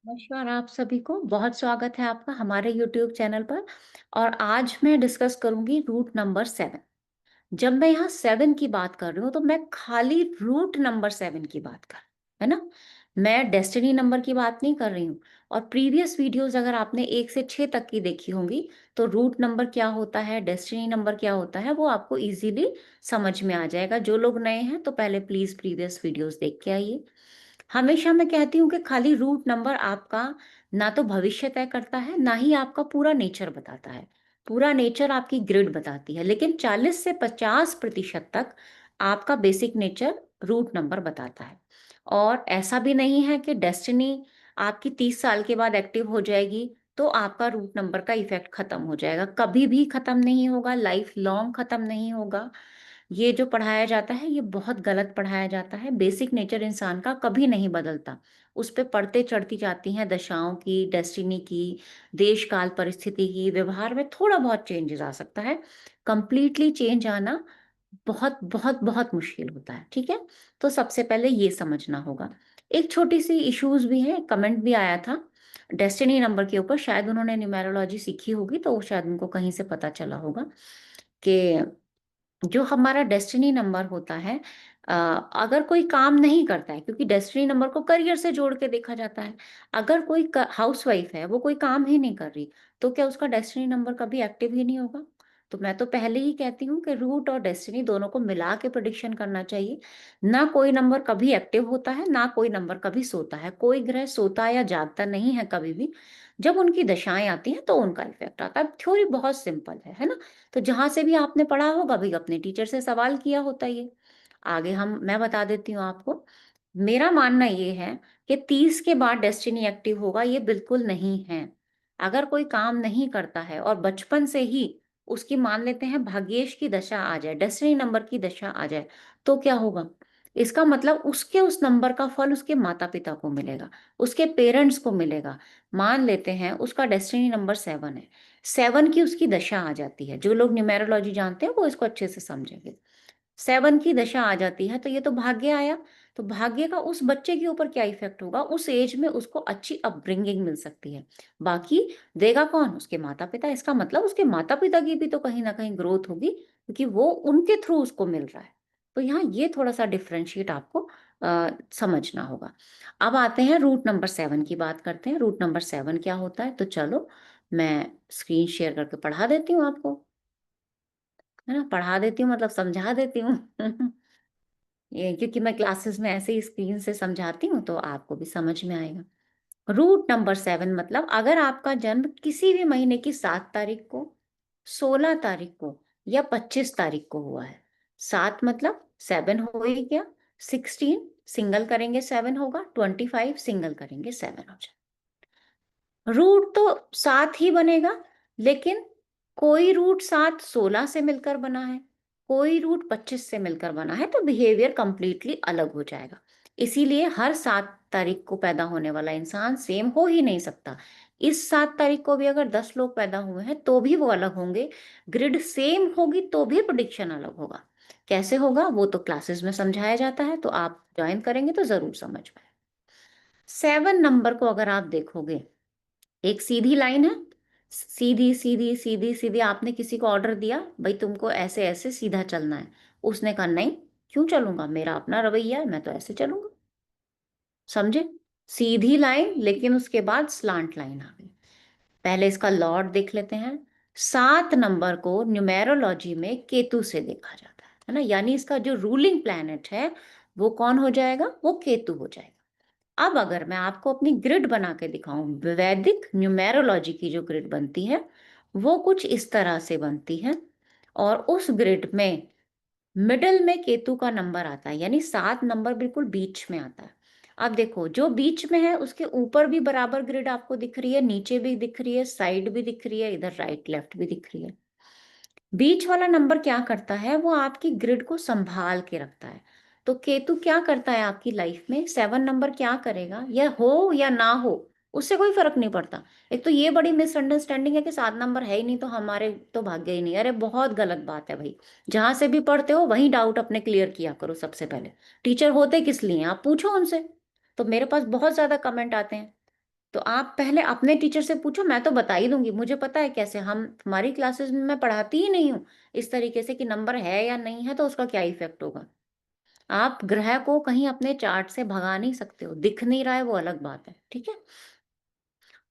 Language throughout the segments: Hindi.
नमस्कार आप सभी को बहुत स्वागत है आपका हमारे YouTube चैनल पर। और आज मैं डिस्कस करूंगी रूट नंबर 7। जब मैं यहाँ 7 की बात कर रही हूँ तो मैं खाली रूट नंबर 7 की बात कर, है ना। मैं डेस्टिनी नंबर की बात नहीं कर रही हूँ। और प्रीवियस वीडियोस अगर आपने 1 से 6 तक की देखी होंगी तो रूट नंबर क्या होता है, डेस्टिनी नंबर क्या होता है, वो आपको इजीली समझ में आ जाएगा। जो लोग नए हैं तो पहले प्लीज प्रीवियस वीडियोस देख के आइए। हमेशा मैं कहती हूँ कि खाली रूट नंबर आपका ना तो भविष्य तय करता है, ना ही आपका पूरा नेचर बताता है। पूरा नेचर आपकी ग्रिड बताती है, लेकिन 40 से 50% तक आपका बेसिक नेचर रूट नंबर बताता है। और ऐसा भी नहीं है कि डेस्टिनी आपकी 30 साल के बाद एक्टिव हो जाएगी तो आपका रूट नंबर का इफेक्ट खत्म हो जाएगा। कभी भी खत्म नहीं होगा, लाइफ लॉन्ग खत्म नहीं होगा। ये जो पढ़ाया जाता है ये बहुत गलत पढ़ाया जाता है। बेसिक नेचर इंसान का कभी नहीं बदलता। उस पे पढ़ते चढ़ती जाती हैं दशाओं की, डेस्टिनी की, देश काल परिस्थिति की। व्यवहार में थोड़ा बहुत चेंजेस आ सकता है, कंप्लीटली चेंज आना बहुत बहुत बहुत मुश्किल होता है। ठीक है, तो सबसे पहले ये समझना होगा। एक छोटी सी इश्यूज भी है, कमेंट भी आया था डेस्टिनी नंबर के ऊपर। शायद उन्होंने न्यूमेरोलॉजी सीखी होगी तो शायद उनको कहीं से पता चला होगा कि जो हमारा डेस्टिनी नंबर होता है, अ, अगर कोई काम नहीं करता है, क्योंकि डेस्टिनी नंबर को करियर से जोड़ के देखा जाता है। अगर कोई हाउसवाइफ है, वो कोई काम ही नहीं कर रही, तो क्या उसका डेस्टिनी नंबर कभी एक्टिव ही नहीं होगा? तो मैं तो पहले ही कहती हूँ कि रूट और डेस्टिनी दोनों को मिला के प्रिडिक्शन करना चाहिए। ना कोई नंबर कभी एक्टिव होता है, ना कोई नंबर कभी सोता है। कोई ग्रह सोता या जागता नहीं है कभी भी। जब उनकी दशाएं आती हैं तो उनका इफेक्ट आता है। थ्योरी बहुत सिंपल है ना। तो जहां से भी आपने पढ़ा होगा भाई, अपने टीचर से सवाल किया होता ये। आगे मैं बता देती हूँ आपको। मेरा मानना ये है कि 30 के बाद डेस्टिनी एक्टिव होगा, ये बिल्कुल नहीं है। अगर कोई काम नहीं करता है और बचपन से ही उसकी मान लेते हैं भाग्येश की दशा आ जाए, डेस्टिनी नंबर की दशा आ जाए, तो क्या होगा? इसका मतलब उसके उस नंबर का फल उसके माता पिता को मिलेगा, उसके पेरेंट्स को मिलेगा। मान लेते हैं उसका डेस्टिनी नंबर 7 है, 7 की उसकी दशा आ जाती है। जो लोग न्यूमेरोलॉजी जानते हैं वो इसको अच्छे से समझेंगे। 7 की दशा आ जाती है तो ये तो भाग्य आया। तो भाग्य का उस बच्चे के ऊपर क्या इफेक्ट होगा? उस एज में उसको अच्छी अपब्रिंगिंग मिल सकती है। बाकी देगा कौन? उसके माता पिता। इसका मतलब उसके माता पिता की भी तो कहीं ना कहीं ग्रोथ होगी, क्योंकि वो उनके थ्रू उसको मिल रहा है। तो यहाँ ये थोड़ा सा डिफरेंशिएट आपको समझना होगा। अब आते हैं रूट नंबर 7 की बात करते हैं। रूट नंबर 7 क्या होता है? तो चलो मैं स्क्रीन शेयर करके पढ़ा देती हूँ आपको, है ना। पढ़ा देती हूँ मतलब समझा देती हूँ। ये क्योंकि मैं क्लासेस में ऐसे ही स्क्रीन से समझाती हूँ तो आपको भी समझ में आएगा। रूट नंबर 7 मतलब अगर आपका जन्म किसी भी महीने की 7 तारीख को, 16 तारीख को या 25 तारीख को हुआ है। 7 मतलब 7 हो ही गया, 16 सिंगल करेंगे 7 होगा, 25 सिंगल करेंगे 7 हो जाए। रूट तो 7 ही बनेगा, लेकिन कोई रूट 7 16 से मिलकर बना है, कोई रूट 25 से मिलकर बना है, तो बिहेवियर कंप्लीटली अलग हो जाएगा। इसीलिए हर 7 तारीख को पैदा होने वाला इंसान सेम हो ही नहीं सकता। इस 7 तारीख को भी अगर 10 लोग पैदा हुए हैं तो भी वो अलग होंगे। ग्रिड सेम होगी तो भी प्रिडिक्शन अलग होगा। कैसे होगा वो तो क्लासेस में समझाया जाता है, तो आप ज्वाइन करेंगे तो जरूर समझ पाए। 7 नंबर को अगर आप देखोगे, एक सीधी लाइन है, सीधी सीधी सीधी सीधी। आपने किसी को ऑर्डर दिया भाई तुमको ऐसे ऐसे सीधा चलना है, उसने कहा नहीं, क्यों चलूंगा, मेरा अपना रवैया है, मैं तो ऐसे चलूंगा। समझे? सीधी लाइन, लेकिन उसके बाद स्लांट लाइन आ गई। पहले इसका लॉर्ड देख लेते हैं। 7 नंबर को न्यूमेरोलॉजी में केतु से देखा जाता है ना। यानी इसका जो रूलिंग प्लैनेट है वो कौन हो जाएगा? वो केतु हो जाएगा। अब अगर मैं आपको अपनी ग्रिड बना के दिखाऊं, वैदिक न्यूमेरोलॉजी की जो ग्रिड बनती है वो कुछ इस तरह से बनती है। और उस ग्रिड में मिडल में केतु का नंबर आता है, यानी 7 नंबर बिल्कुल बीच में आता है। अब देखो जो बीच में है उसके ऊपर भी बराबर ग्रिड आपको दिख रही है, नीचे भी दिख रही है, साइड भी दिख रही है, इधर राइट लेफ्ट भी दिख रही है। बीच वाला नंबर क्या करता है? वो आपकी ग्रिड को संभाल के रखता है। तो केतु क्या करता है आपकी लाइफ में? 7 नंबर क्या करेगा, या हो या ना हो उससे कोई फर्क नहीं पड़ता। एक तो ये बड़ी मिसअंडरस्टैंडिंग है कि 7 नंबर है ही नहीं तो हमारे तो भाग्य ही नहीं। अरे बहुत गलत बात है भाई। जहां से भी पढ़ते हो वहीं डाउट अपने क्लियर किया करो सबसे पहले। टीचर होते किस लिए हैं? आप पूछो उनसे। तो मेरे पास बहुत ज्यादा कमेंट आते हैं तो आप पहले अपने टीचर से पूछो, मैं तो बता ही दूँगी, मुझे पता है कैसे। हम हमारी क्लासेस में मैं पढ़ाती ही नहीं हूँ इस तरीके से कि नंबर है या नहीं है तो उसका क्या इफ़ेक्ट होगा। आप ग्रह को कहीं अपने चार्ट से भगा नहीं सकते हो, दिख नहीं रहा है वो अलग बात है, ठीक है?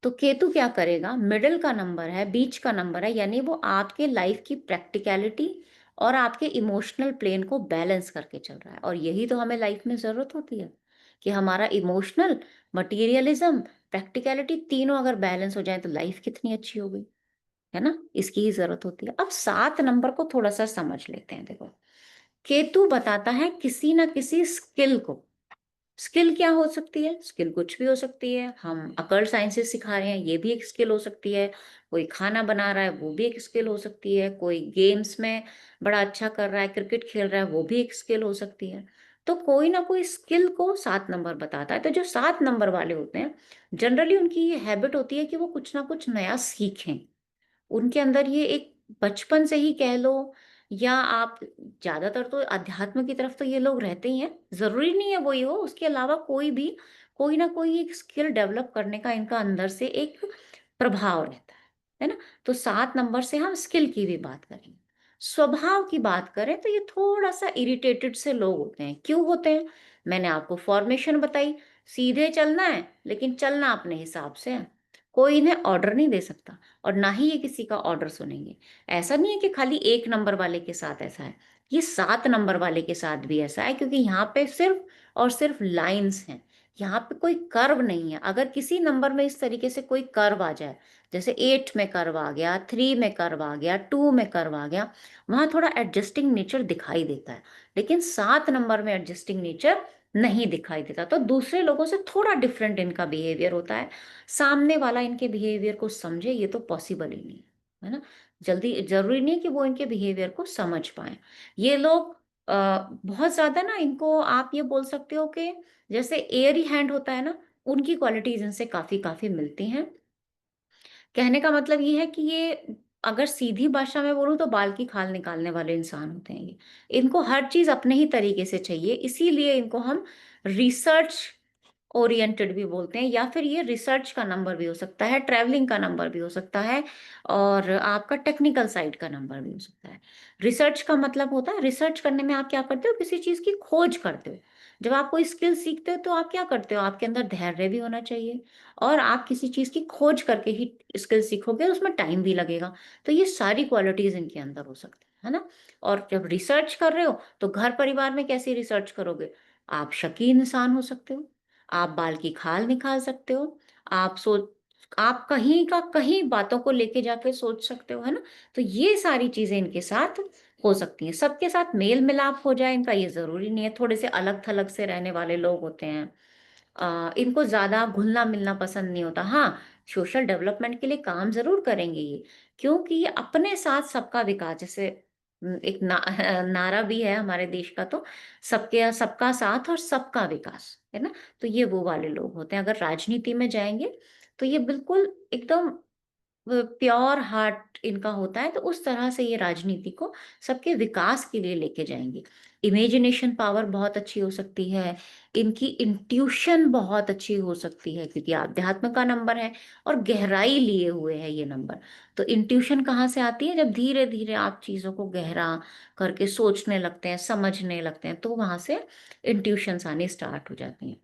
तो केतु क्या करेगा, मिडल का नंबर है, बीच का नंबर है, यानी वो आपके लाइफ की प्रैक्टिकैलिटी और आपके इमोशनल प्लेन को बैलेंस करके चल रहा है। और यही तो हमें लाइफ में ज़रूरत होती है कि हमारा इमोशनल, मटीरियलिज्म, प्रैक्टिकैलिटी तीनों अगर बैलेंस हो जाए तो लाइफ कितनी अच्छी हो गई, है ना? इसकी ही ज़रूरत होती है। अब 7 नंबर को थोड़ा-सा समझ लेते हैं। देखो, केतु बताता है किसी न किसी स्किल को। स्किल क्या हो सकती है? स्किल कुछ भी हो सकती है। हम अकल्ट साइंसेस सिखा रहे हैं, ये भी एक स्किल हो सकती है। कोई खाना बना रहा है, वो भी एक स्किल हो सकती है। कोई गेम्स में बड़ा अच्छा कर रहा है, क्रिकेट खेल रहा है, वो भी एक स्किल हो सकती है। तो कोई ना कोई स्किल को 7 नंबर बताता है। तो जो 7 नंबर वाले होते हैं, जनरली उनकी ये हैबिट होती है कि वो कुछ ना कुछ नया सीखें। उनके अंदर ये एक बचपन से ही कह लो, या आप ज़्यादातर तो अध्यात्म की तरफ तो ये लोग रहते ही हैं। ज़रूरी नहीं है वही हो, उसके अलावा कोई भी कोई ना कोई एक स्किल डेवलप करने का इनका अंदर से एक प्रभाव रहता है ना? तो 7 नंबर से हम स्किल की भी बात करेंगे। स्वभाव की बात करें तो ये थोड़ा-सा इरिटेटेड से लोग होते हैं। क्यों होते हैं? मैंने आपको फॉर्मेशन बताई, सीधे चलना है, लेकिन चलना अपने हिसाब से है। कोई इन्हें ऑर्डर नहीं दे सकता। और ना ही ये किसी का ऑर्डर सुनेंगे। ऐसा नहीं है कि खाली 1 नंबर वाले के साथ ऐसा है, ये 7 नंबर वाले के साथ भी ऐसा है, क्योंकि यहाँ पे सिर्फ़ और सिर्फ़ लाइन्स हैं, यहाँ पे कोई कर्व नहीं है। अगर किसी नंबर में इस तरीके से कोई कर्व आ जाए, जैसे 8 में कर्व आ गया, 3 में कर्व आ गया, 2 में कर्व आ गया, वहाँ थोड़ा एडजस्टिंग नेचर दिखाई देता है। लेकिन 7 नंबर में एडजस्टिंग नेचर नहीं दिखाई देता, तो दूसरे लोगों से थोड़ा डिफरेंट इनका बिहेवियर होता है। सामने वाला इनके बिहेवियर को समझे, ये तो पॉसिबल ही नहीं है ना? जल्दी ज़रूरी नहीं है कि वो इनके बिहेवियर को समझ पाएँ। ये लोग बहुत ज़्यादा ना, इनको आप ये बोल सकते हो कि जैसे एयरी हैंड होता है ना, उनकी क्वालिटीज़ इनसे काफ़ी मिलती हैं। कहने का मतलब ये है कि ये, अगर सीधी भाषा में बोलूँ तो बाल की खाल निकालने वाले इंसान होते हैं ये। इनको हर चीज़ अपने ही तरीके से चाहिए, इसीलिए इनको हम रिसर्च ओरिएंटेड भी बोलते हैं, या फिर ये रिसर्च का नंबर भी हो सकता है, ट्रैवलिंग का नंबर भी हो सकता है, और आपका टेक्निकल साइड का नंबर भी हो सकता है। रिसर्च का मतलब होता है, रिसर्च करने में आप क्या करते हो, किसी चीज़ की खोज करते हो। जब आप कोई स्किल सीखते हो तो आप क्या करते हो, आपके अंदर धैर्य भी होना चाहिए, और आप किसी चीज़ की खोज करके ही स्किल सीखोगे, उसमें टाइम भी लगेगा। तो ये सारी क्वालिटीज़ इनके अंदर हो सकती है ना? और जब रिसर्च कर रहे हो तो घर परिवार में कैसी रिसर्च करोगे? आप शकीन इंसान हो सकते हो, आप बाल की खाल निकाल सकते हो, आप कहीं का कहीं बातों को लेके जाके सोच सकते हो, है ना? तो ये सारी चीज़ें इनके साथ हो सकती हैं। सबके साथ मेल-मिलाप हो जाए इनका, ये ज़रूरी नहीं है। थोड़े से अलग-थलग से रहने वाले लोग होते हैं। इनको ज़्यादा घुलना-मिलना पसंद नहीं होता। हाँ, सोशल डेवलपमेंट के लिए काम ज़रूर करेंगे ये, क्योंकि ये अपने साथ सबका विकास, जैसे एक नारा भी है हमारे देश का, तो सबका साथ और सबका विकास, है ना? तो ये वो वाले लोग होते हैं। अगर राजनीति में जाएँगे, तो ये बिल्कुल एकदम प्योर हार्ट इनका होता है, तो उस तरह से ये राजनीति को सबके विकास के लिए लेके जाएँगे। इमेजिनेशन पावर बहुत अच्छी हो सकती है, इनकी इंट्यूशन बहुत अच्छी हो सकती है, क्योंकि अध्यात्म का नंबर है और गहराई लिए हुए है ये नंबर। तो इंट्यूशन कहाँ से आती है? जब धीरे-धीरे आप चीज़ों को गहरा करके सोचने लगते हैं, समझने लगते हैं, तो वहाँ से इंट्यूशंस आनी स्टार्ट हो जाती हैं।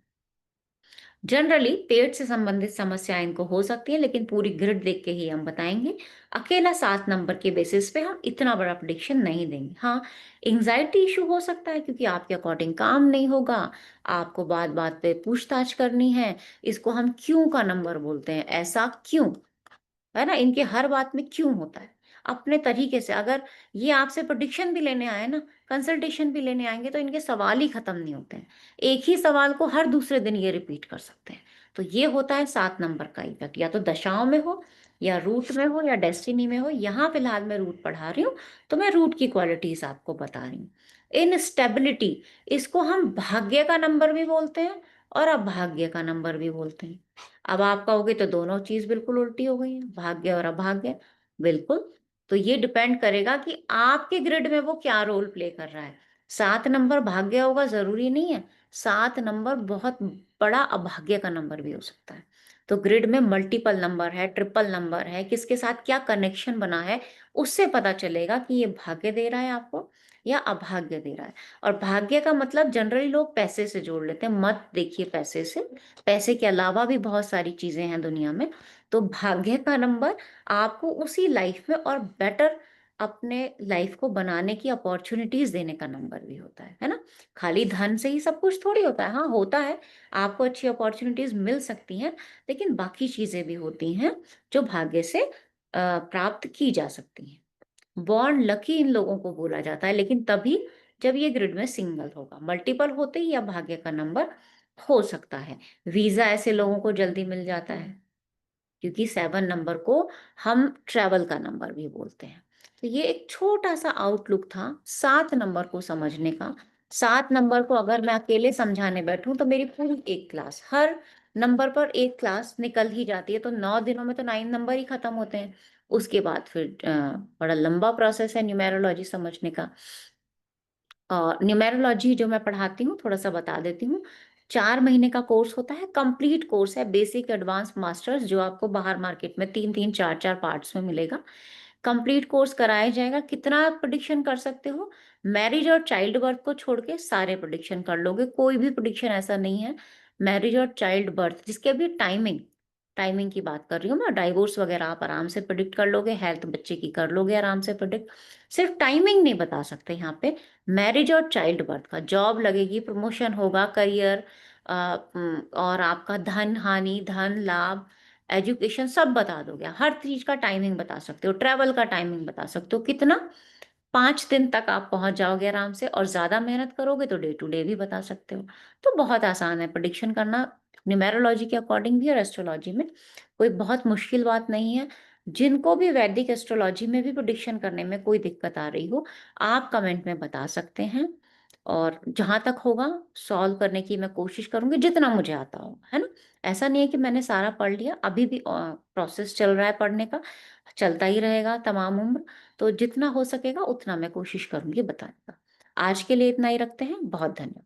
जनरली पेट से संबंधित समस्याएं इनको हो सकती है, लेकिन पूरी ग्रिड देख के ही हम बताएंगे। अकेला 7 नंबर के बेसिस पे हम इतना बड़ा प्रेडिक्शन नहीं देंगे। हाँ, एंग्जाइटी इशू हो सकता है, क्योंकि आपके अकॉर्डिंग काम नहीं होगा, आपको बात बात पे पूछताछ करनी है। इसको हम क्यों का नंबर बोलते हैं, ऐसा क्यों, है ना? इनके हर बात में क्यों होता है। अपने तरीके से अगर ये आपसे प्रेडिक्शन भी लेने आए ना, कंसल्टेशन भी लेने आएँगे, तो इनके सवाल ही खत्म नहीं होते हैं। एक ही सवाल को हर दूसरे दिन ये रिपीट कर सकते हैं। तो ये होता है 7 नंबर का इफ़ेक्ट, या तो दशाओं में हो, या रूट में हो, या डेस्टिनी में हो। यहाँ फ़िलहाल मैं रूट पढ़ा रही हूँ, तो मैं रूट की क्वालिटीज़ आपको बता रही हूँ। इनस्टेबिलिटी, इसको हम भाग्य का नंबर भी बोलते हैं और अभाग्य का नंबर भी बोलते हैं। अब आप कहोगे तो दोनों चीज़ बिल्कुल उल्टी हो गई है, भाग्य और अभाग्य। बिल्कुल, तो ये डिपेंड करेगा कि आपके ग्रिड में वो क्या रोल प्ले कर रहा है। 7 नंबर भाग्य होगा ज़रूरी नहीं है, 7 नंबर बहुत बड़ा अभाग्य का नंबर भी हो सकता है। तो ग्रिड में मल्टीपल नंबर है, ट्रिपल नंबर है, किसके साथ क्या कनेक्शन बना है, उससे पता चलेगा कि ये भाग्य दे रहा है आपको या अभाग्य दे रहा है। और भाग्य का मतलब जनरली लोग पैसे से जोड़ लेते हैं, मत देखिए पैसे से, पैसे के अलावा भी बहुत सारी चीजें हैं दुनिया में। तो भाग्य का नंबर आपको उसी लाइफ में और बेटर अपने लाइफ को बनाने की अपॉर्चुनिटीज देने का नंबर भी होता है ना। खाली धन से ही सब कुछ थोड़ी होता है, हाँ होता है, आपको अच्छी अपॉर्चुनिटीज मिल सकती हैं, लेकिन बाकी चीजें भी होती हैं जो भाग्य से प्राप्त की जा सकती हैं। बॉर्न लकी इन लोगों को बोला जाता है, लेकिन तभी जब ये ग्रिड में सिंगल होगा, मल्टीपल होते ही या भाग्य का नंबर हो सकता है। वीजा ऐसे लोगों को जल्दी मिल जाता है, क्योंकि 7 नंबर को हम ट्रैवल का नंबर भी बोलते हैं। तो ये एक छोटा सा आउटलुक था 7 नंबर को समझने का। 7 नंबर को अगर मैं अकेले समझाने बैठूं तो मेरी पूरी एक क्लास, हर नंबर पर एक क्लास निकल ही जाती है, तो 9 दिनों में तो 9 नंबर ही खत्म होते हैं। उसके बाद फिर बड़ा लंबा प्रोसेस है न्यूमेरोलॉजी समझने का। न्यूमेरोलॉजी जो मैं पढ़ाती हूँ थोड़ा सा बता देती हूँ। 4 महीने का कोर्स होता है, कंप्लीट कोर्स है, बेसिक एडवांस मास्टर्स, जो आपको बाहर मार्केट में 3-3 4-4 पार्ट्स में मिलेगा। कंप्लीट कोर्स कराया जाएगा। कितना प्रिडिक्शन कर सकते हो? मैरिज और चाइल्ड बर्थ को छोड़ के सारे प्रिडिक्शन कर लोगे, कोई भी प्रिडिक्शन ऐसा नहीं है। मैरिज और चाइल्ड बर्थ, जिसके अभी टाइमिंग टाइमिंग की बात कर रही हूँ मैं, डाइवोर्स वगैरह आप आराम से प्रिडिक्ट कर लोगे, हेल्थ बच्चे की कर लोगे आराम से प्रिडिक्ट। सिर्फ टाइमिंग नहीं बता सकते यहाँ पे, मैरिज और चाइल्ड बर्थ का, जॉब लगेगी, प्रमोशन होगा, करियर और आपका धन हानि, धन लाभ, एजुकेशन, सब बता दोगे। हर चीज का टाइमिंग बता सकते हो, ट्रैवल का टाइमिंग बता सकते हो, कितना 5 दिन तक आप पहुंच जाओगे आराम से, और ज्यादा मेहनत करोगे तो डे टू डे भी बता सकते हो। तो बहुत आसान है प्रिडिक्शन करना, न्यूमेरोलॉजी के अकॉर्डिंग भी और एस्ट्रोलॉजी में कोई बहुत मुश्किल बात नहीं है। जिनको भी वैदिक एस्ट्रोलॉजी में भी प्रिडिक्शन करने में कोई दिक्कत आ रही हो, आप कमेंट में बता सकते हैं, और जहां तक होगा सॉल्व करने की मैं कोशिश करूंगी जितना मुझे आता हो, है ना। ऐसा नहीं है कि मैंने सारा पढ़ लिया, अभी भी प्रोसेस चल रहा है पढ़ने का, चलता ही रहेगा तमाम उम्र। तो जितना हो सकेगा उतना मैं कोशिश करूंगी बताने का। आज के लिए इतना ही रखते हैं, बहुत धन्यवाद।